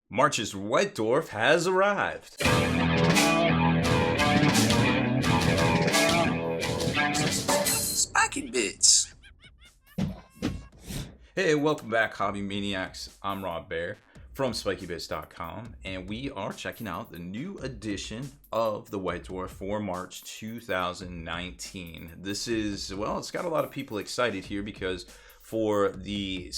March's White Dwarf has arrived. Spiky bits. Hey, welcome back, Hobby Maniacs. I'm Baer from SpikyBits.com, and we are checking out the new edition of the White Dwarf for March 2019. This is, well, it's got a lot of people excited here because for the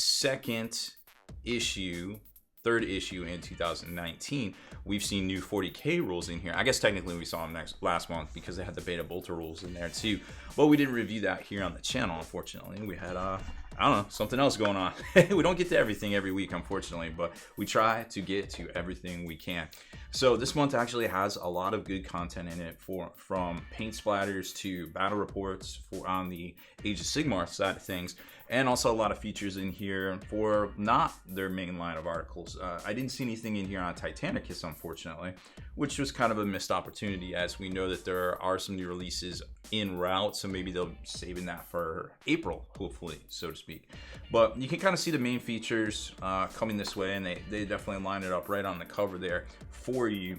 third issue in 2019, we've seen new 40k rules in here. I guess technically we saw them last month because they had the beta bolter rules in there too, but we didn't review that here on the channel, unfortunately. We had I don't know, something else going on. We don't get to everything every week, unfortunately, but we try to get to everything we can. So this month actually has a lot of good content in it, from paint splatters to battle reports on the Age of Sigmar side of things, and also a lot of features in here for not their main line of articles. I didn't see anything in here on Titanicus, unfortunately, which was kind of a missed opportunity, as we know that there are some new releases en route, so maybe they'll saving that for April, hopefully, so to speak. But you can kind of see the main features coming this way, and they definitely line it up right on the cover there for you.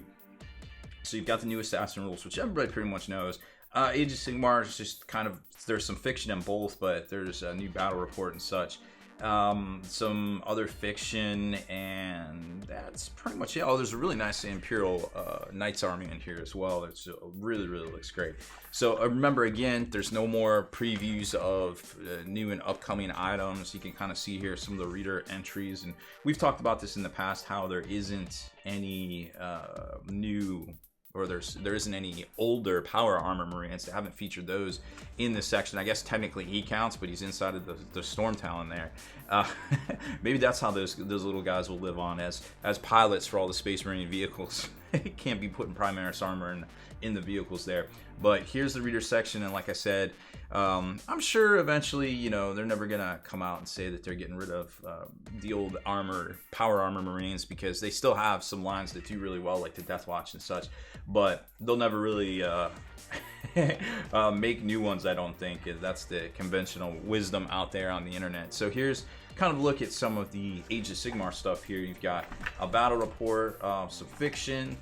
So you've got the new assassin rules, which everybody pretty much knows. Age of Sigmar is just kind of, there's some fiction in both, but there's a new battle report and such. Some other fiction, and that's pretty much it. Oh, there's a really nice Imperial Knights army in here as well. It's really looks great. So remember, again, there's no more previews of new and upcoming items. You can kind of see here some of the reader entries, and we've talked about this in the past, how there isn't any new, or there isn't any older power armor Marines. They haven't featured those in this section. I guess technically he counts, but he's inside of the Storm Talon there. Maybe that's how those little guys will live on as pilots for all the Space Marine vehicles. Can't be putting Primaris armor in the vehicles there. But here's the reader section, and like I said, I'm sure eventually, you know, they're never gonna come out and say that they're getting rid of the old power armor Marines, because they still have some lines that do really well, like the Death Watch and such, but they'll never really make new ones, I don't think. That's the conventional wisdom out there on the internet. So here's kind of a look at some of the Age of Sigmar stuff here. You've got a battle report, some fiction.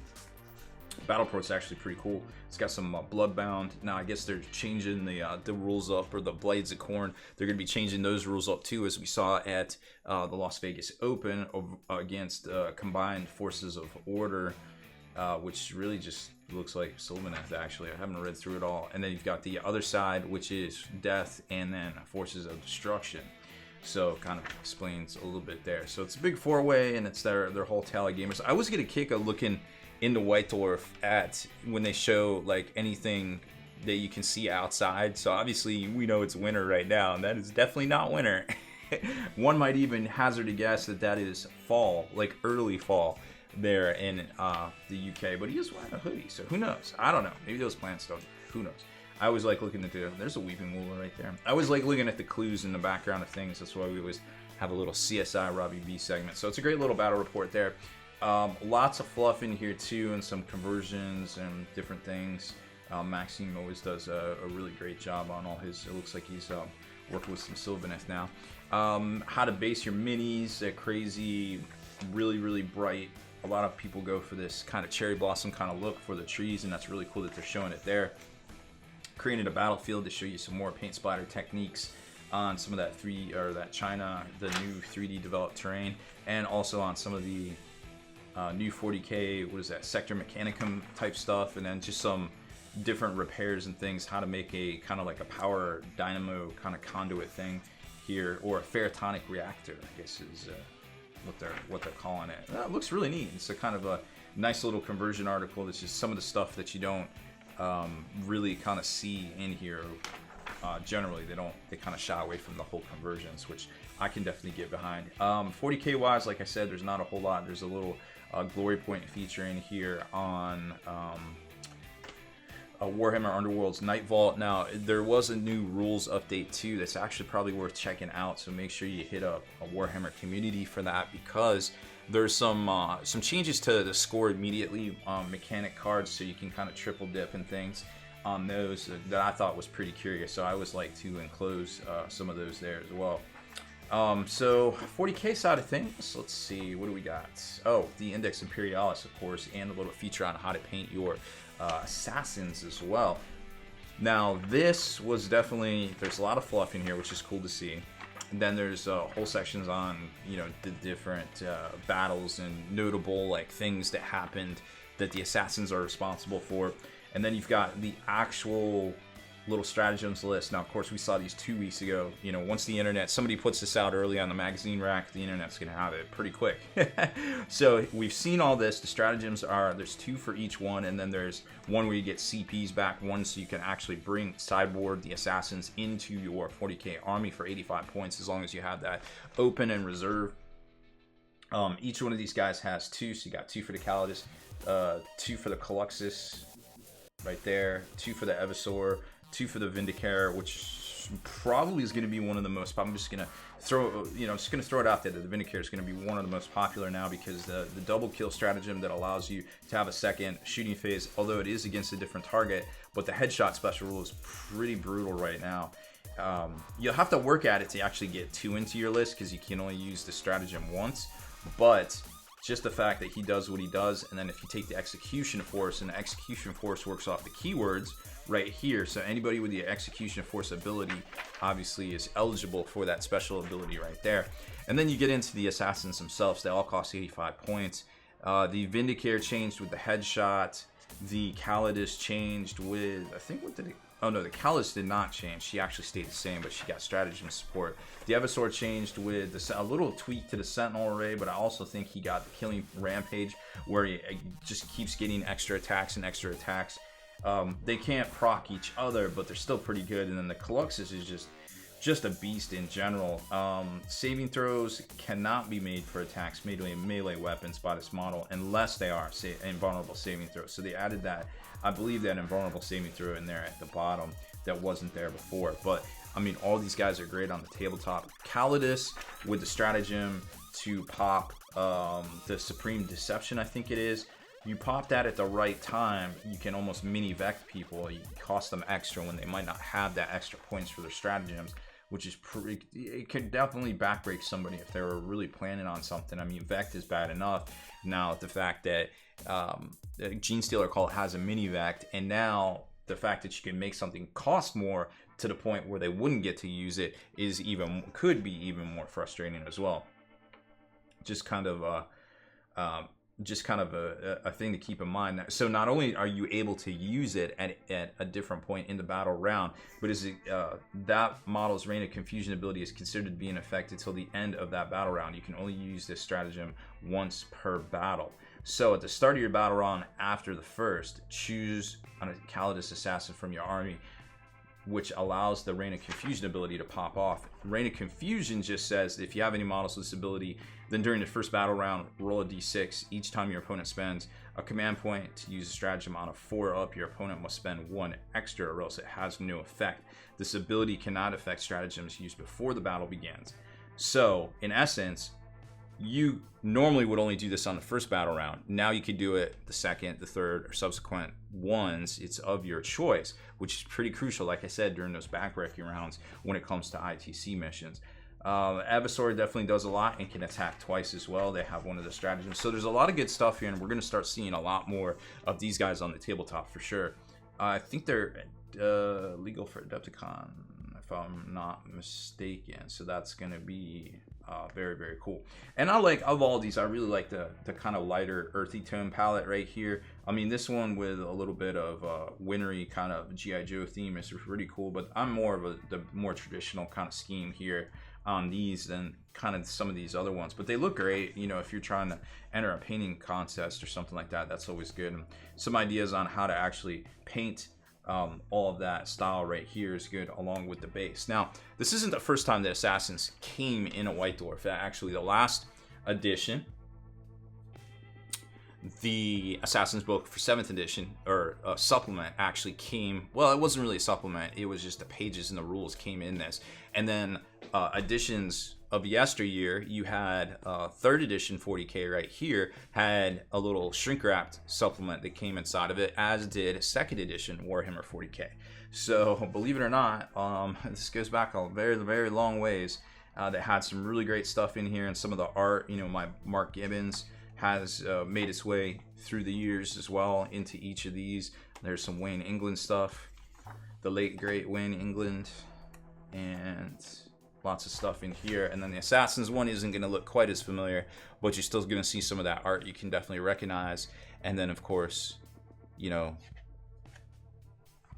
Battle report's actually pretty cool. It's got some Bloodbound. Now I guess they're changing the rules up, or the Blades of Corn. They're going to be changing those rules up too, as we saw at the Las Vegas Open against Combined Forces of Order, which really just looks like Sylvaneth, actually. I haven't read through it all. And then you've got the other side, which is Death, and then Forces of Destruction. So kind of explains a little bit there. So it's a big four-way, and it's their whole tally gamers. I always get a kick of looking into White Dwarf at when they show like anything that you can see outside. So obviously we know it's winter right now, and that is definitely not winter. One might even hazard a guess that is fall, like early fall there in the UK. But he is wearing a hoodie, so who knows? I don't know. Maybe those plants don't. Who knows? I always like looking at there's a Weeping Willow right there. I always like looking at the clues in the background of things. That's why we always have a little CSI Robbie B segment. So it's a great little battle report there. Lots of fluff in here too, and some conversions and different things. Maxime always does a really great job on all his. It looks like he's working with some Sylvaneth now. How to base your minis, crazy, really bright. A lot of people go for this kind of cherry blossom kind of look for the trees, and that's really cool that they're showing it there. Created a battlefield to show you some more paint splatter techniques on some of that China, the new 3D developed terrain, and also on some of the new 40k, what is that, Sector Mechanicum type stuff, and then just some different repairs and things, how to make a kind of like a power dynamo kind of conduit thing here, or a ferrotonic reactor, I guess is what they're calling it. It looks really neat. It's a kind of a nice little conversion article. That's just some of the stuff that you don't really kind of see in here. Generally, they kind of shy away from the whole conversions, which I can definitely get behind. 40k wise, like I said, there's not a whole lot. There's a little glory point feature in here on Warhammer Underworlds Night Vault. Now, there was a new rules update too that's actually probably worth checking out, so make sure you hit up a Warhammer community for that, because there's some changes to the score immediately on mechanic cards, so you can kind of triple dip and things on those that I thought was pretty curious. So I always like to enclose some of those there as well. So 40k side of things, let's see, what do we got? Oh, the Index Imperialis, of course, and a little feature on how to paint your assassins as well. Now, this was definitely, there's a lot of fluff in here, which is cool to see. And then there's whole sections on, you know, the different battles and notable like things that happened that the assassins are responsible for. And then you've got the actual little stratagems list. Now, of course, we saw these 2 weeks ago. You know, once the internet, somebody puts this out early on the magazine rack, the internet's going to have it pretty quick. So we've seen all this. The stratagems are, there's 2 for each one, and then there's one where you get CPs back, one so you can actually bring sideboard the assassins into your 40k army for 85 points as long as you have that open and reserve. Each one of these guys has 2, so you got 2 for the Calidus, 2 for the Coluxus right there, 2 for the Evisor, 2 for the Vindicator, which probably is going to be one of the most, I'm just going to throw, you know, just going to throw it out there that the Vindicator is going to be one of the most popular now, because the double kill stratagem that allows you to have a second shooting phase, although it is against a different target, but the headshot special rule is pretty brutal right now. You'll have to work at it to actually get 2 into your list, because you can only use the stratagem once, but just the fact that he does what he does, and then if you take the execution force, and the execution force works off the keywords right here, so anybody with the execution force ability obviously is eligible for that special ability right there. And then you get into the assassins themselves. They all cost 85 points. The Vindicator changed with the headshot. The Calidus changed with, I think, what did it, oh no, the Calidus did not change. She actually stayed the same, but she got stratagem support. The Evisor changed with a little tweak to the Sentinel array, but I also think he got the Killing Rampage, where he just keeps getting extra attacks and extra attacks. They can't proc each other, but they're still pretty good. And then the Coluxus is just a beast in general. Saving throws cannot be made for attacks made with melee weapons by this model unless they are invulnerable saving throws. So they added that, I believe, that invulnerable saving throw in there at the bottom that wasn't there before. But I mean, all these guys are great on the tabletop. Calidus with the stratagem to pop the Supreme Deception, I think it is. You pop that at the right time, you can almost mini-vect people. You cost them extra when they might not have that extra points for their stratagems, which is it could definitely backbreak somebody if they were really planning on something. I mean, Vect is bad enough. Now, the fact that Genestealer Cult has a mini-vect, and now the fact that you can make something cost more to the point where they wouldn't get to use it is could be even more frustrating as well. Just kind of a thing to keep in mind. So not only are you able to use it at a different point in the battle round, but that model's Reign of Confusion ability is considered to be in effect until the end of that battle round. You can only use this stratagem once per battle. So at the start of your battle round, after the first, choose a Calidus assassin from your army, which allows the Reign of Confusion ability to pop off. Reign of Confusion just says if you have any models with this ability, then during the first battle round, roll a d6. Each time your opponent spends a command point to use a stratagem on a 4-up, your opponent must spend 1 extra, or else it has no effect. This ability cannot affect stratagems used before the battle begins. So, in essence, you normally would only do this on the first battle round. Now you could do it the second, the third, or subsequent ones. It's of your choice, which is pretty crucial, like I said, during those backbreaking rounds when it comes to ITC missions. Evisor definitely does a lot and can attack twice as well. They have one of the stratagems. So there's a lot of good stuff here, and we're going to start seeing a lot more of these guys on the tabletop for sure. I think they're legal for Adepticon, if I'm not mistaken. So that's going to be very, very cool. And of all these, I really like the kind of lighter earthy tone palette right here. I mean, this one with a little bit of wintry kind of G.I. Joe theme is really cool, but I'm more of the more traditional kind of scheme here on these than kind of some of these other ones. But they look great, you know, if you're trying to enter a painting contest or something like that. That's always good. And some ideas on how to actually paint all of that style right here is good, along with the base. Now, this isn't the first time that Assassins came in a White Dwarf. Actually, the last edition, the Assassin's book for 7th edition, or supplement, actually came, well, it wasn't really a supplement, it was just the pages and the rules came in this. And then editions of yesteryear, you had 3rd edition 40k right here, had a little shrink-wrapped supplement that came inside of it, as did 2nd edition Warhammer 40k. So, believe it or not, this goes back a very, very long ways. that had some really great stuff in here, and some of the art, you know, my Mark Gibbons has made its way through the years as well into each of these. There's some Wayne England stuff, the late great Wayne England, and lots of stuff in here. And then the Assassins one isn't going to look quite as familiar, but you're still going to see some of that art you can definitely recognize. And then of course, you know,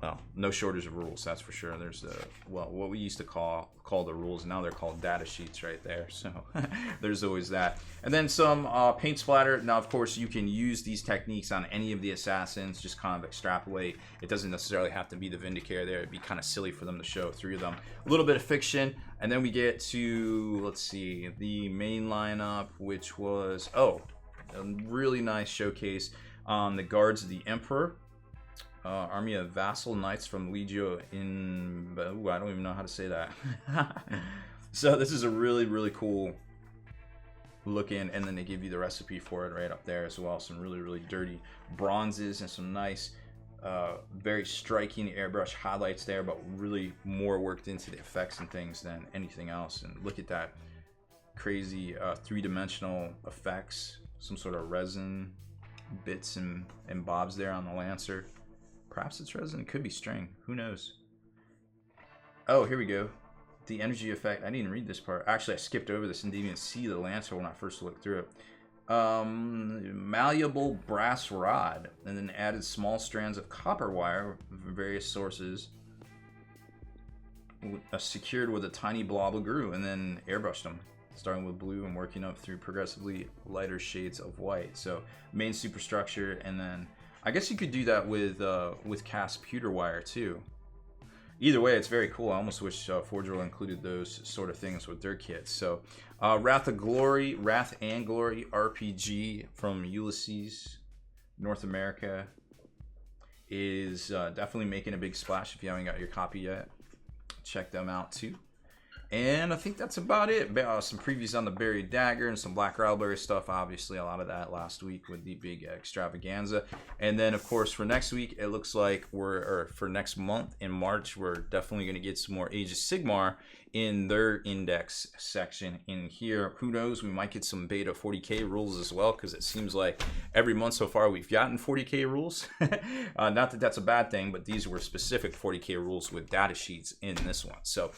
well, no shortage of rules, that's for sure. There's the, well, what we used to call the rules, now they're called data sheets right there. So there's always that. And then some paint splatter. Now, of course, you can use these techniques on any of the assassins, just kind of extrapolate. It doesn't necessarily have to be the Vindicator there. It'd be kind of silly for them to show 3 of them. A little bit of fiction, and then we get to, let's see, the main lineup, which was, oh, a really nice showcase on the Guards of the Emperor. Army of Vassal Knights from Legio in... Ooh, I don't even know how to say that. So this is a really, really cool look in, and then they give you the recipe for it right up there as well. Some really, really dirty bronzes and some nice, very striking airbrush highlights there, but really more worked into the effects and things than anything else. And look at that crazy 3-dimensional effects, some sort of resin bits and bobs there on the Lancer. Perhaps it's resin, it could be string, who knows. Oh, here we go. The energy effect, I didn't read this part. Actually, I skipped over this and didn't even see the Lancer when I first looked through it. Malleable brass rod, and then added small strands of copper wire from various sources, secured with a tiny blob of glue, and then airbrushed them, starting with blue and working up through progressively lighter shades of white. So main superstructure, and then I guess you could do that with cast pewter wire too. Either way, it's very cool. I almost wish Forge World included those sort of things with their kits. So Wrath and Glory RPG from Ulysses, North America, is definitely making a big splash. If you haven't got your copy yet, check them out too. And I think that's about it. Some previews on the Buried Dagger and some Black Raspberry stuff. Obviously, a lot of that last week with the big extravaganza. And then, of course, for next week, it looks like for next month in March, we're definitely going to get some more Age of Sigmar in their index section in here. Who knows? We might get some beta 40K rules as well, because it seems like every month so far we've gotten 40K rules. Not that that's a bad thing, but these were specific 40K rules with data sheets in this one. So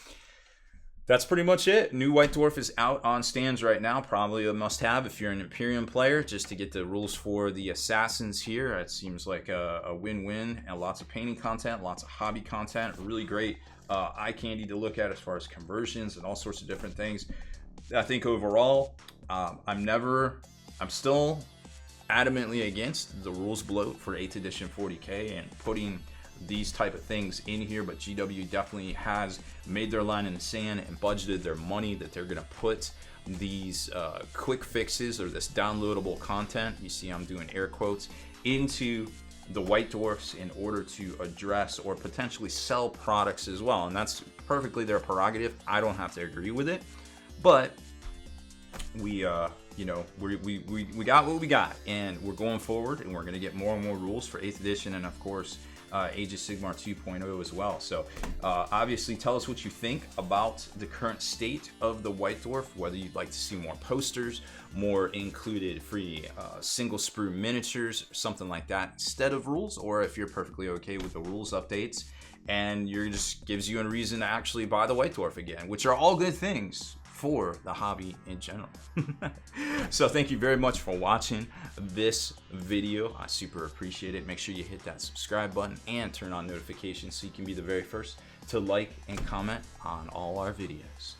that's pretty much it. New White Dwarf is out on stands right now. Probably a must-have if you're an Imperial player, just to get the rules for the Assassins here. It seems like a win-win, and lots of painting content, lots of hobby content. Really great eye candy to look at as far as conversions and all sorts of different things. I think overall, I'm still adamantly against the rules bloat for 8th edition 40K and putting these type of things in here, but GW definitely has made their line in the sand and budgeted their money that they're gonna put these quick fixes, or this downloadable content, you see I'm doing air quotes, into the White Dwarfs in order to address or potentially sell products as well. And that's perfectly their prerogative. I don't have to agree with it, but we you know, we got what we got, and we're going forward, and we're gonna get more and more rules for 8th edition, and of course Age of Sigmar 2.0 as well. So obviously tell us what you think about the current state of the White Dwarf, whether you'd like to see more posters, more included free single sprue miniatures, something like that instead of rules, or if you're perfectly okay with the rules updates and you're just gives you a reason to actually buy the White Dwarf again, which are all good things for the hobby in general. So thank you very much for watching this video. I super appreciate it. Make sure you hit that subscribe button and turn on notifications so you can be the very first to like and comment on all our videos.